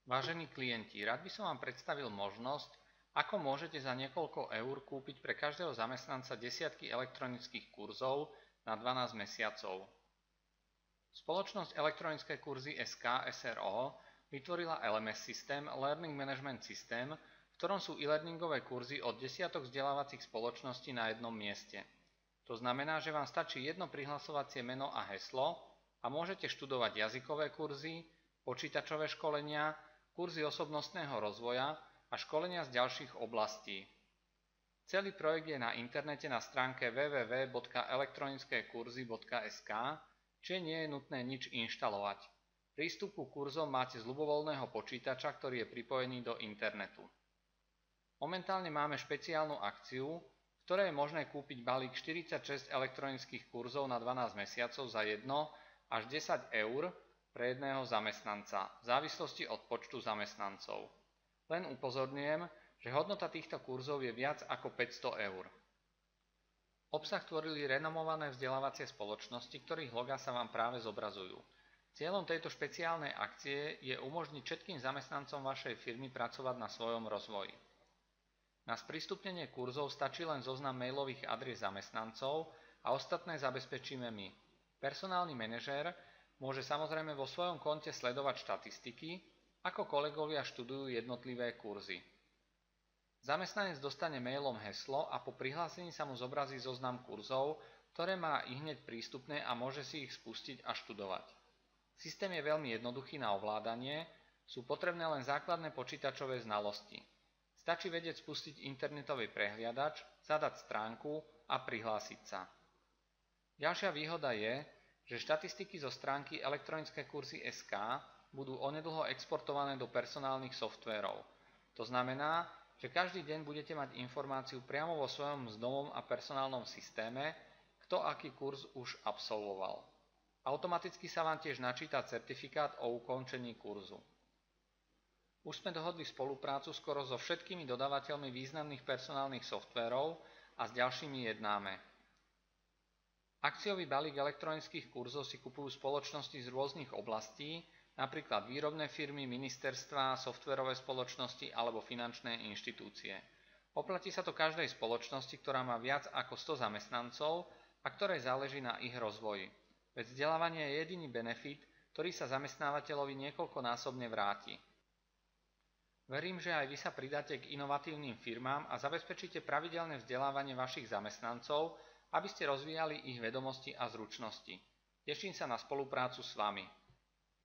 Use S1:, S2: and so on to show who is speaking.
S1: Vážení klienti, rád by som vám predstavil možnosť, ako môžete za niekoľko eur kúpiť pre každého zamestnanca desiatky elektronických kurzov na 12 mesiacov. Spoločnosť Elektronické kurzy SK SRO vytvorila LMS systém Learning Management System, v ktorom sú e-learningové kurzy od desiatok vzdelávacích spoločností na jednom mieste. To znamená, že vám stačí jedno prihlasovacie meno a heslo a môžete študovať jazykové kurzy, počítačové školenia, kurzy osobnostného rozvoja a školenia z ďalších oblastí. Celý projekt je na internete na stránke www.elektronickékurzy.sk, čiže nie je nutné nič inštalovať. Prístup ku kurzom máte z ľubovoľného počítača, ktorý je pripojený do internetu. Momentálne máme špeciálnu akciu, v ktorej je možné kúpiť balík 46 elektronických kurzov na 12 mesiacov za 1 až 10 eur pre jedného zamestnanca, v závislosti od počtu zamestnancov. Len upozorňujem, že hodnota týchto kurzov je viac ako 500 eur. Obsah tvorili renomované vzdelávacie spoločnosti, ktorých logá sa vám práve zobrazujú. Cieľom tejto špeciálnej akcie je umožniť všetkým zamestnancom vašej firmy pracovať na svojom rozvoji. Na sprístupnenie kurzov stačí len zoznam mailových adries zamestnancov a ostatné zabezpečíme my. Personálny manažér môže samozrejme vo svojom konte sledovať štatistiky, ako kolegovia študujú jednotlivé kurzy. Zamestnanec dostane mailom heslo a po prihlásení sa mu zobrazí zoznam kurzov, ktoré má ihneď prístupné a môže si ich spustiť a študovať. Systém je veľmi jednoduchý na ovládanie, sú potrebné len základné počítačové znalosti. Stačí vedieť spustiť internetový prehliadač, zadať stránku a prihlásiť sa. Ďalšia výhoda je, že štatistiky zo stránky Elektronické kurzy SK budú onedlho exportované do personálnych softvérov. To znamená, že každý deň budete mať informáciu priamo vo svojom mzdovom a personálnom systéme, kto aký kurz už absolvoval. Automaticky sa vám tiež načíta certifikát o ukončení kurzu. Už sme dohodli spoluprácu skoro so všetkými dodávateľmi významných personálnych softvérov a s ďalšími jednáme. Akciový balík elektronických kurzov si kupujú spoločnosti z rôznych oblastí, napríklad výrobné firmy, ministerstvá, softverové spoločnosti alebo finančné inštitúcie. Oplatí sa to každej spoločnosti, ktorá má viac ako 100 zamestnancov a ktorej záleží na ich rozvoji. Veď vzdelávanie je jediný benefit, ktorý sa zamestnávateľovi niekoľkonásobne vráti. Verím, že aj vy sa pridáte k inovatívnym firmám a zabezpečíte pravidelné vzdelávanie vašich zamestnancov, aby ste rozvíjali ich vedomosti a zručnosti. Teším sa na spoluprácu s vami.